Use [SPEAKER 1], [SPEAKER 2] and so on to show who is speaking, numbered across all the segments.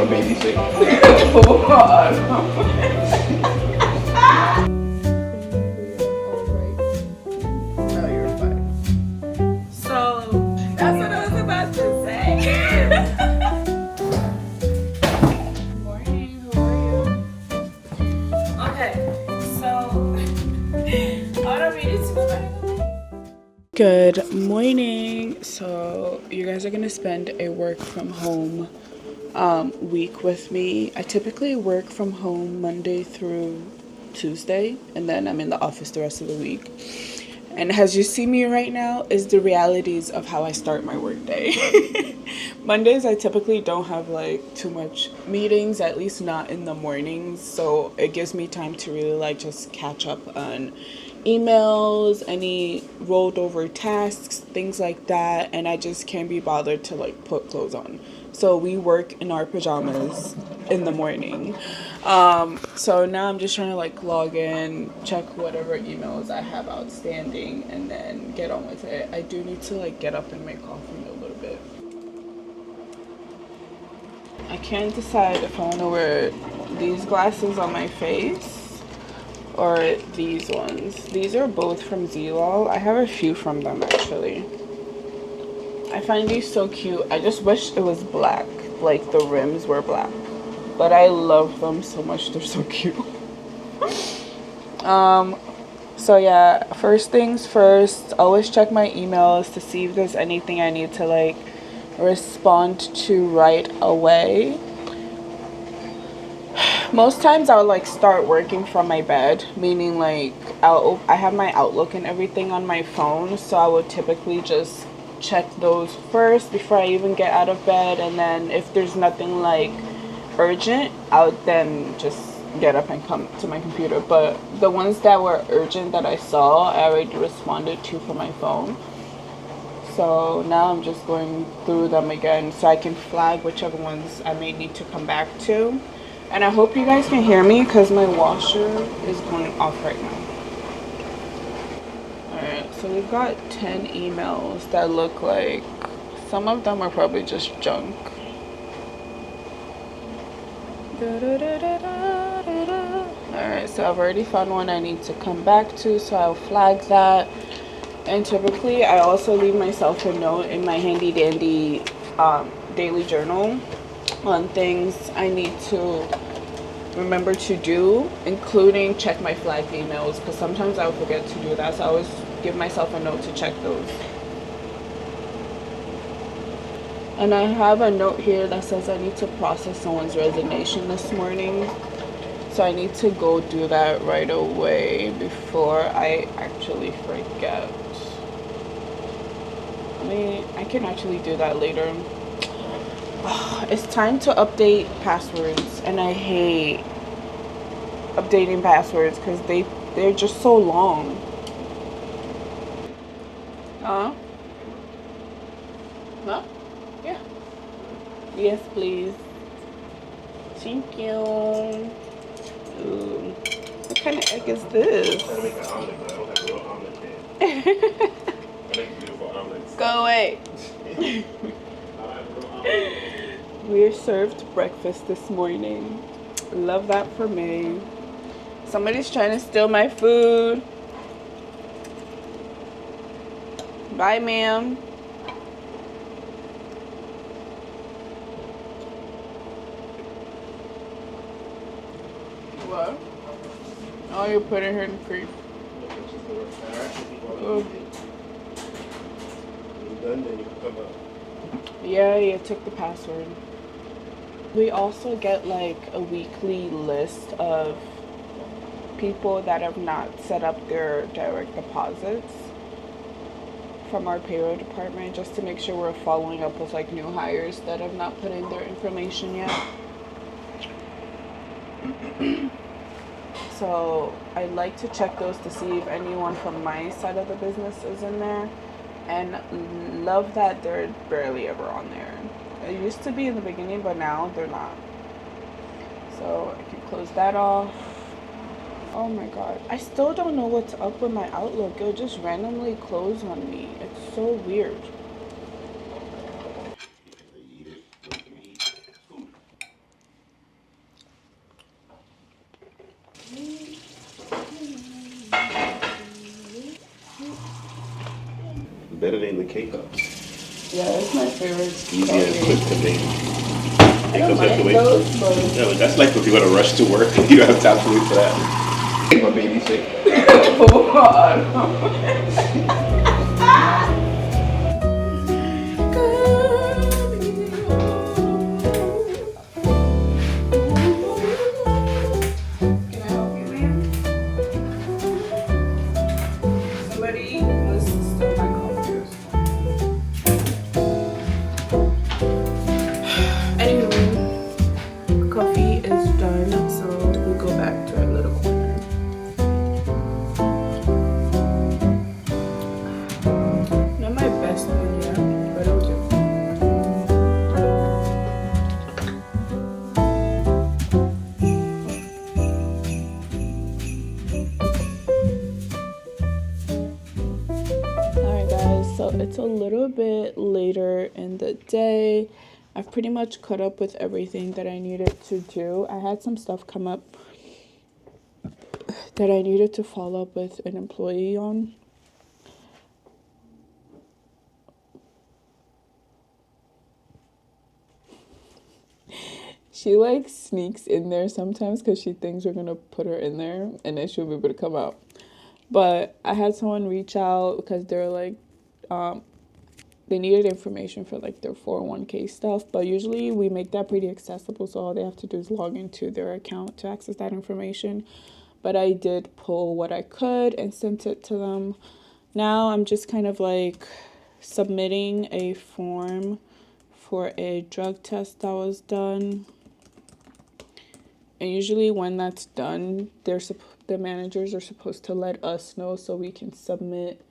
[SPEAKER 1] gonna babysit.
[SPEAKER 2] No, you're fine. So that's what I was about to say. Morning, how are you? Okay, so I don't mean to go back. Good morning. So you guys are gonna spend a work from home week with me. I typically work from home Monday through Tuesday, and then I'm in the office the rest of the week. And as you see me right now is the realities of how I start my work day. Mondays I typically don't have like too much meetings, at least not in the mornings, so it gives me time to really like just catch up on emails, any rolled over tasks, things like that, and I just can't be bothered to like put clothes on. So we work in our pajamas in the morning. So now I'm just trying to like log in, check whatever emails I have outstanding, and then get on with it. I do need to like get up and make coffee in a little bit. I can't decide if I want to wear these glasses on my face or these ones. These are both from Zilal. I have a few from them actually. I find these so cute. I just wish it was black, like the rims were black. But I love them so much. They're so cute. So yeah, first things first, always check my emails to see if there's anything I need to like respond to right away. Most times I'll like start working from my bed, meaning like I have my Outlook and everything on my phone, so I would typically just check those first before I even get out of bed, and then if there's nothing like urgent, I would then just get up and come to my computer. But the ones that were urgent that I saw, I already responded to from my phone. So now I'm just going through them again so I can flag whichever ones I may need to come back to. And I hope you guys can hear me because my washer is going off right now. Alright, so we've got 10 emails that look like some of them are probably just junk. Alright, so I've already found one I need to come back to, so I'll flag that. And typically I also leave myself a note in my handy dandy daily journal on things I need to remember to do, including check my flagged emails, because sometimes I'll forget to do that, so I always give myself a note to check those. And I have a note here that says I need to process someone's resignation this morning, so I need to go do that right away before I actually forget. I can actually do that later. It's time to update passwords, and I hate updating passwords because they're just so long. Huh? Yeah. Yes, please. Thank you. Ooh. What kind of egg is this?
[SPEAKER 1] I'm trying to make an omelet, but I don't have a real omelet yet. I make beautiful omelets.
[SPEAKER 2] Go away. We're served breakfast this morning. Love that for me. Somebody's trying to steal my food. Bye, ma'am. What? Oh, you're putting her in creep. Oh.
[SPEAKER 1] Done, then you can come up.
[SPEAKER 2] Yeah, you took the password. We also get like a weekly list of people that have not set up their direct deposits from our payroll department, just to make sure we're following up with like new hires that have not put in their information yet. So I like to check those to see if anyone from my side of the business is in there, and love that they're barely ever on there. It used to be in the beginning, but now they're not. So I can close that off. Oh my god, I still don't know what's up with my Outlook. It'll just randomly close on me. It's so weird.
[SPEAKER 1] Better than the K-Cups.
[SPEAKER 2] Yeah, it's my favorite.
[SPEAKER 1] Easy and quick to make.
[SPEAKER 2] I don't mind those, but
[SPEAKER 1] Yeah, but that's like if you want to rush to work, you don't have time to wait for that. My baby sick.
[SPEAKER 2] Coffee is done, so we go back to our little corner. Not my best one yet, but it'll do. Alright guys, so it's a little bit later in the day. I've pretty much caught up with everything that I needed to do. I had some stuff come up that I needed to follow up with an employee on. She like sneaks in there sometimes because she thinks we're gonna put her in there and then she'll be able to come out. But I had someone reach out because they're like, they needed information for like their 401k stuff, but usually we make that pretty accessible, so all they have to do is log into their account to access that information. But I did pull what I could and sent it to them. Now I'm just kind of like submitting a form for a drug test that was done. And usually when that's done, the managers are supposed to let us know so we can submit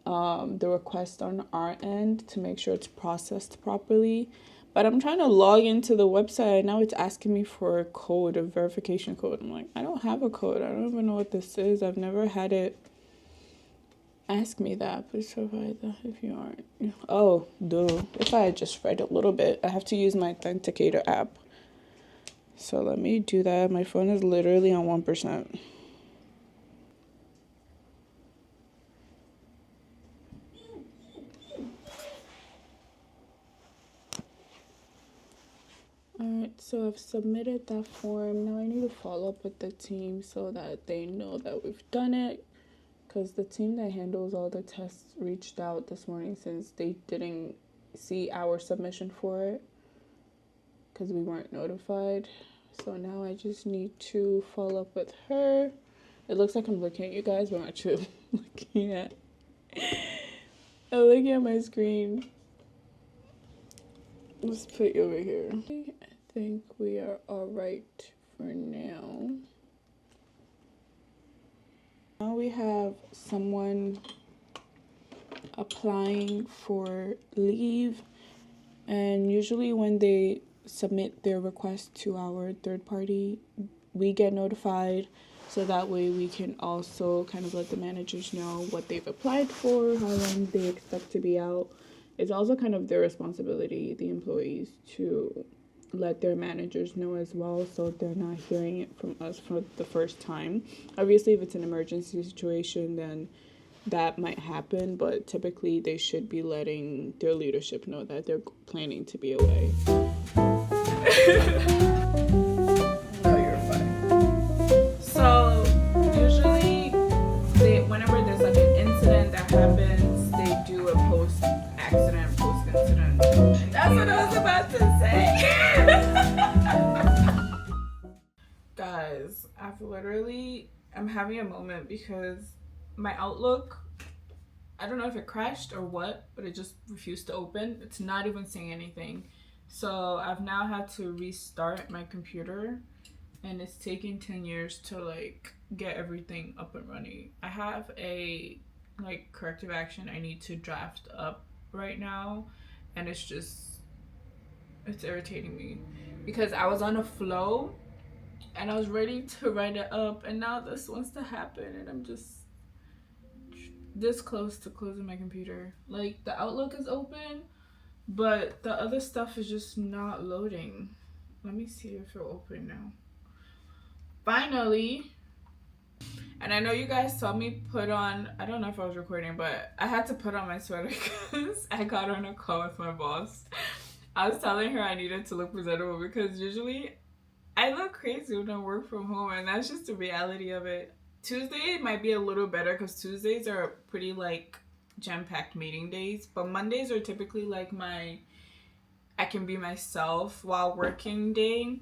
[SPEAKER 2] the request on our end to make sure it's processed properly. But I'm trying to log into the website and now it's asking me for a code, a verification code. I'm like, I don't have a code. I don't even know what this is. I've never had it ask me that. Please provide that if you aren't. Oh, duh. If I had just read a little bit, I have to use my authenticator app. So let me do that. My phone is literally on 1%. Alright, so I've submitted that form. Now I need to follow up with the team so that they know that we've done it. Because the team that handles all the tests reached out this morning since they didn't see our submission for it. Because we weren't notified. So now I just need to follow up with her. It looks like I'm looking at you guys, but I'm actually looking at... I'm looking at my screen. Let's put you over here. I think we are all right for now. Now we have someone applying for leave, and usually when they submit their request to our third party, we get notified, so that way we can also kind of let the managers know what they've applied for, how long they expect to be out. It's also kind of their responsibility, the employees, to let their managers know as well, so they're not hearing it from us for the first time. Obviously, if it's an emergency situation, then that might happen, but typically they should be letting their leadership know that they're planning to be away. No, you're fine. So usually whenever there's like an incident that happens, they do a post-accident, post-incident. That's what I was about to say. Guys, I'm having a moment because my Outlook, I don't know if it crashed or what, but it just refused to open. It's not even saying anything. So I've now had to restart my computer, and it's taking 10 years to like get everything up and running. I have a like corrective action I need to draft up right now, and it's irritating me because I was on a flow and I was ready to write it up, and now this wants to happen and I'm just this close to closing my computer. Like, the Outlook is open, but the other stuff is just not loading. Let me see if it'll open now. Finally. And I know you guys saw me put on, I don't know if I was recording, but I had to put on my sweater because I got on a call with my boss. I was telling her I needed to look presentable because usually I look crazy when I work from home, and that's just the reality of it. Tuesday might be a little better because Tuesdays are pretty like jam-packed meeting days, but Mondays are typically like I can be myself while working day.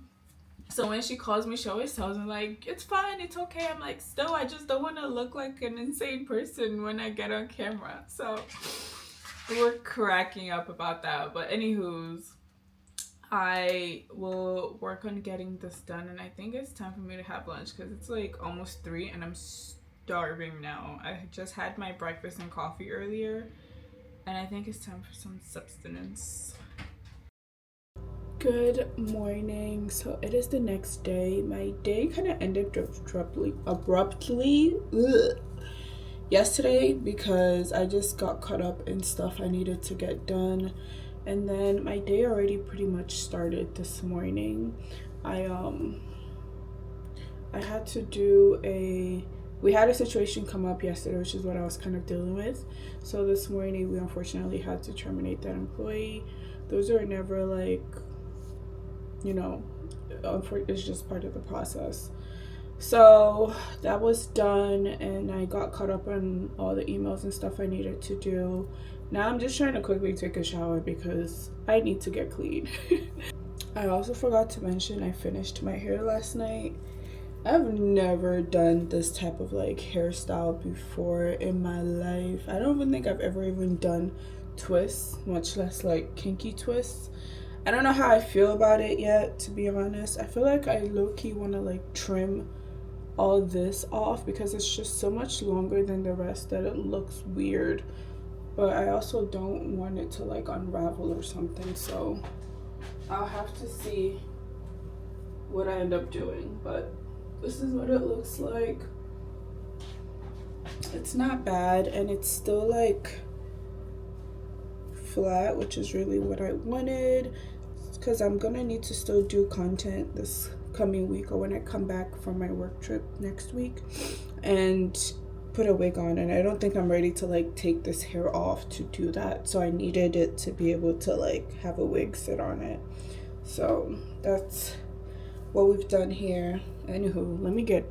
[SPEAKER 2] So when she calls me, she always tells me like, it's fine, it's okay. I'm like, still, I just don't want to look like an insane person when I get on camera. So we're cracking up about that. But anywho's, I will work on getting this done, and I think it's time for me to have lunch because it's like almost 3 and I'm starving now. I just had my breakfast and coffee earlier, and I think it's time for some substance. Good morning. So it is the next day. My day kind of ended abruptly yesterday because I just got caught up in stuff I needed to get done, and then my day already pretty much started this morning. I had to do we had a situation come up yesterday, which is what I was kind of dealing with. So this morning we unfortunately had to terminate that employee. Those are never like, you know, it's just part of the process. So that was done, and I got caught up on all the emails and stuff I needed to do. Now I'm just trying to quickly take a shower because I need to get clean. I also forgot to mention I finished my hair last night. I've never done this type of like hairstyle before in my life. I don't even think I've ever even done twists, much less like kinky twists. I don't know how I feel about it yet, to be honest. I feel like I low-key want to like trim all this off because it's just so much longer than the rest that it looks weird. But I also don't want it to like unravel or something, so I'll have to see what I end up doing. But this is what it looks like. It's not bad, and it's still like flat, which is really what I wanted, because I'm gonna need to still do content this coming week or when I come back from my work trip next week, and put a wig on, and I don't think I'm ready to like take this hair off to do that, so I needed it to be able to like have a wig sit on it. So that's what we've done here. Anywho, let me get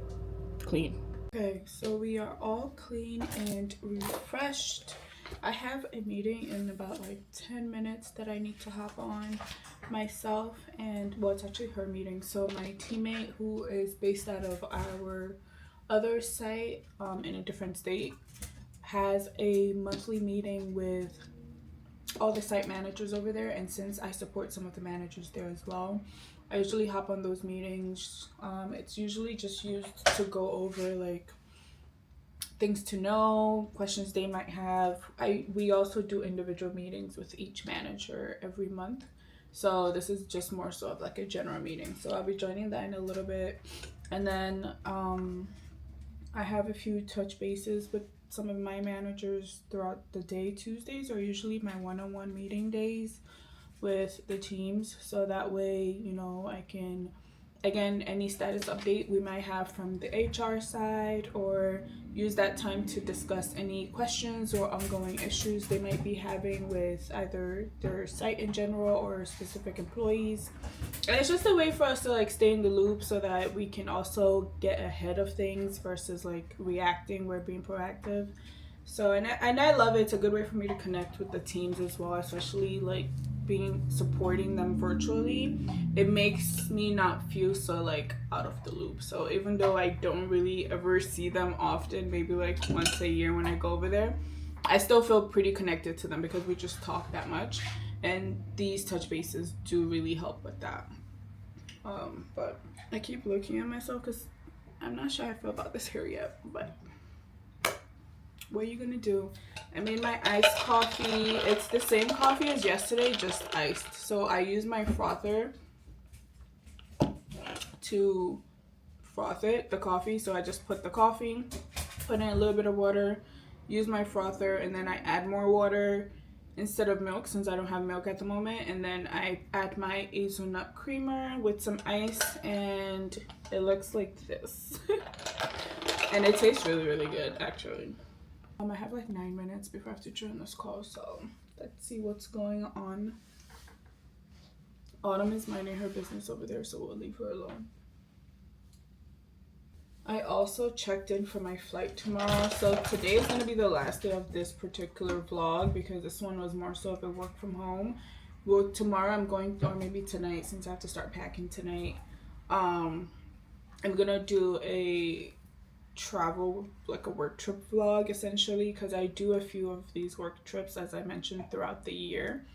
[SPEAKER 2] clean. Okay, so we are all clean and refreshed. I have a meeting in about like 10 minutes that I need to hop on myself, and well, it's actually her meeting. So my teammate, who is based out of our other site in a different state, has a monthly meeting with all the site managers over there, and since I support some of the managers there as well, I usually hop on those meetings. It's usually just used to go over like things to know, questions they might have. We also do individual meetings with each manager every month, so this is just more so of like a general meeting. So I'll be joining that in a little bit, and then I have a few touch bases with some of my managers throughout the day. Tuesdays are usually my one-on-one meeting days with the teams, so that way, you know, I can, again, any status update we might have from the HR side, or use that time to discuss any questions or ongoing issues they might be having with either their site in general or specific employees. And it's just a way for us to like stay in the loop so that we can also get ahead of things versus like reacting. We're being proactive. So and I love it. It's a good way for me to connect with the teams as well, especially like supporting them virtually. It makes me not feel so like out of the loop. So even though I don't really ever see them often, maybe like once a year when I go over there, I still feel pretty connected to them because we just talk that much, and these touch bases do really help with that. But I keep looking at myself because I'm not sure how I feel about this hair yet, but what are you gonna do? I made my iced coffee. It's the same coffee as yesterday, just iced. So I use my frother to froth the coffee. So I just put the coffee, put in a little bit of water, use my frother, and then I add more water instead of milk since I don't have milk at the moment. And then I add my hazelnut creamer with some ice, and it looks like this. And it tastes really, really good, actually. I have like 9 minutes before I have to join this call, so let's see what's going on. Autumn is minding her business over there, so we'll leave her alone. I also checked in for my flight tomorrow, so today is going to be the last day of this particular vlog because this one was more so of a work from home. Well, tomorrow I'm going, or maybe tonight since I have to start packing tonight, I'm gonna do a travel, like a work trip vlog essentially, because I do a few of these work trips as I mentioned throughout the year.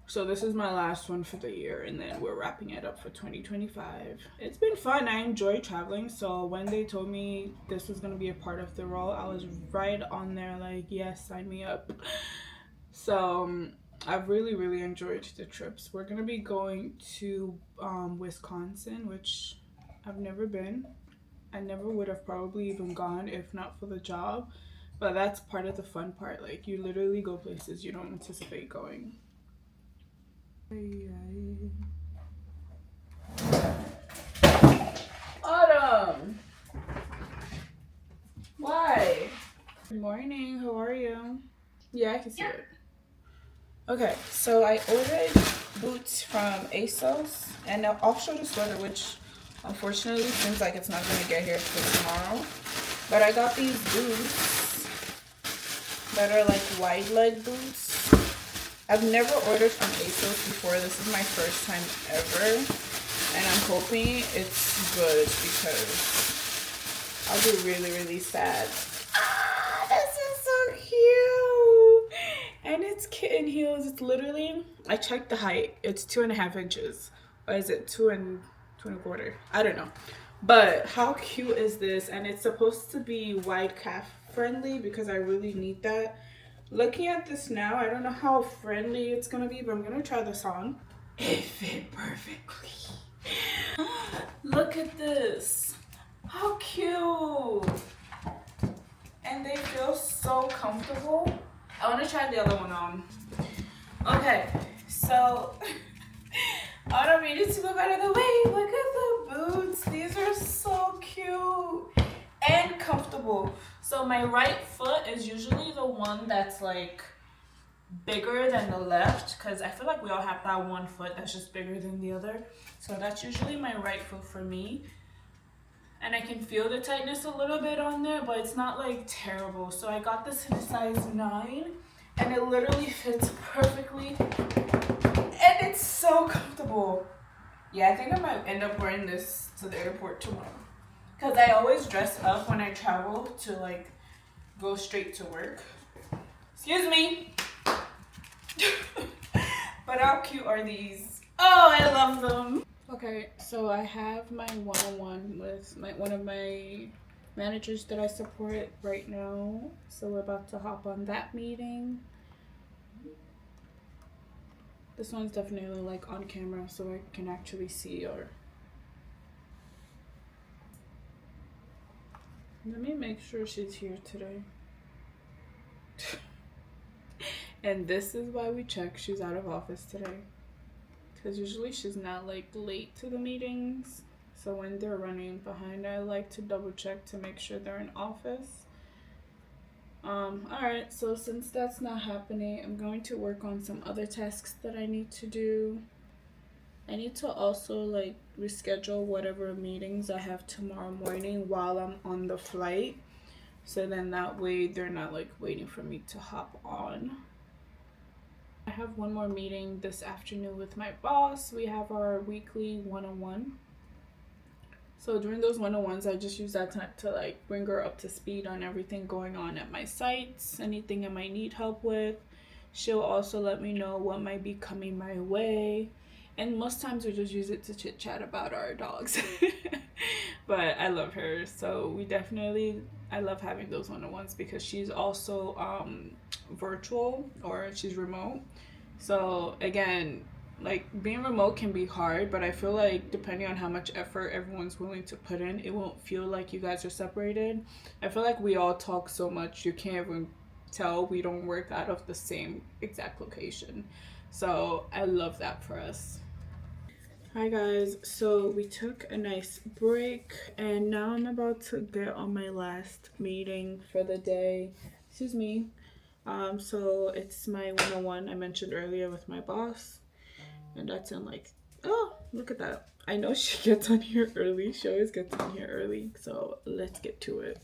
[SPEAKER 2] So this is my last one for the year, and then we're wrapping it up for 2025. It's been fun. I enjoy traveling, so when they told me this was going to be a part of the role, I was right on there like, yes, sign me up. So I've really, really enjoyed the trips. We're going to be going to Wisconsin, which I've never been. I never would have probably even gone if not for the job, but that's part of the fun part. Like, you literally go places you don't anticipate going. Autumn! Why? Good morning, how are you? Yeah, I can see it. Okay, so I ordered boots from ASOS, and I'll show the sweater, which unfortunately seems like it's not going to get here till tomorrow. But I got these boots that are like wide leg boots. I've never ordered from ASOS before. This is my first time ever, and I'm hoping it's good because I'll be really, really sad. Ah, this is so cute! And it's kitten heels. It's literally, I checked the height. It's 2.5 inches. Or is it 2.25? I don't know. But how cute is this? And it's supposed to be wide calf friendly because I really need that. Looking at this now, I don't know how friendly it's gonna be, but I'm gonna try this on. It fit perfectly. Look at this. How cute. And they feel so comfortable. I wanna try the other one on. Okay, so I don't mean it to go out of the way. Look at the boots. These are so cute and comfortable. So my right foot is usually the one that's like bigger than the left, because I feel like we all have that one foot that's just bigger than the other. So that's usually my right foot for me. And I can feel the tightness a little bit on there, but it's not like terrible. So I got this in a size 9, and it literally fits perfectly. And it's so comfortable. Yeah, I think I might end up wearing this to the airport tomorrow. Because I always dress up when I travel to like go straight to work. Excuse me. But how cute are these? Oh, I love them. Okay, so I have my one-on-one with one of my managers that I support right now. So we're about to hop on that meeting. This one's definitely like on camera so I can actually see her. Let me make sure she's here today. And this is why we check she's out of office today. Because usually she's not like late to the meetings. So when they're running behind, I like to double check to make sure they're in office. Alright, so since that's not happening, I'm going to work on some other tasks that I need to do. I need to also like reschedule whatever meetings I have tomorrow morning while I'm on the flight. So then that way they're not like waiting for me to hop on. I have one more meeting this afternoon with my boss. We have our weekly one-on-one. So during those one-on-ones, I just use that time to like bring her up to speed on everything going on at my sites, anything I might need help with. She'll also let me know what might be coming my way. And most times we just use it to chit chat about our dogs. But I love her. So I love having those one-on-ones because she's also virtual, or she's remote. So again, like being remote can be hard, but I feel like depending on how much effort everyone's willing to put in, it won't feel like you guys are separated. I feel like we all talk so much you can't even tell we don't work out of the same exact location. So I love that for us. Hi guys, so we took a nice break and now I'm about to get on my last meeting for the day. Excuse me. So it's my one-on-one I mentioned earlier with my boss, and that's in like, oh, look at that. I know she gets on here early. She always gets on here early, so let's get to it.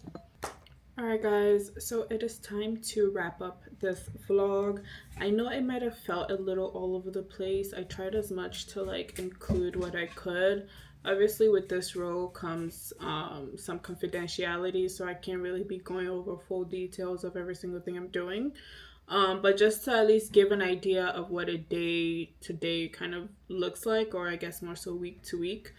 [SPEAKER 2] Alright guys, so it is time to wrap up this vlog. I know it might have felt a little all over the place. I tried as much to like include what I could. Obviously with this role comes some confidentiality, so I can't really be going over full details of every single thing I'm doing. But just to at least give an idea of what a day to day kind of looks like, or I guess more so week to week.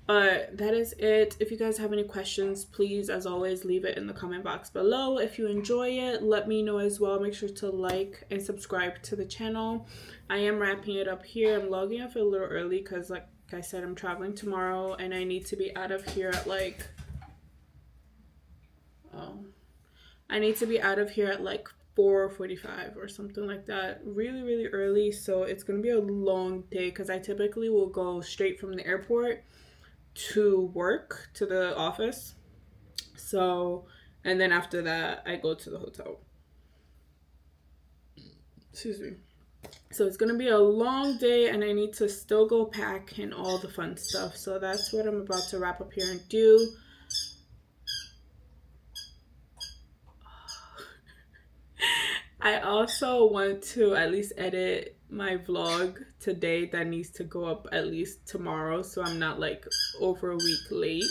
[SPEAKER 2] But that is it. If you guys have any questions, please, as always, leave it in the comment box below. If you enjoy it, let me know as well. Make sure to like and subscribe to the channel. I am wrapping it up here. I'm logging off a little early because, like I said, I'm traveling tomorrow and I need to be out of here at like... I need to be out of here at like 4:45 or something like that, really early. So it's gonna be a long day because I typically will go straight from the airport to work, to the office. So, and then after that I go to the hotel. Excuse me. So it's gonna be a long day and I need to still go pack and all the fun stuff. So that's what I'm about to wrap up here and do. I also want to at least edit my vlog today that needs to go up at least tomorrow, so I'm not like over a week late.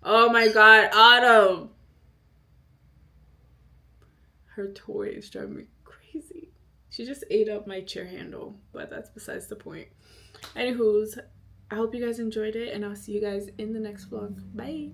[SPEAKER 2] Oh my god, Autumn! Her toys drive me crazy. She just ate up my chair handle, but that's besides the point. Anywho's, I hope you guys enjoyed it and I'll see you guys in the next vlog. Bye!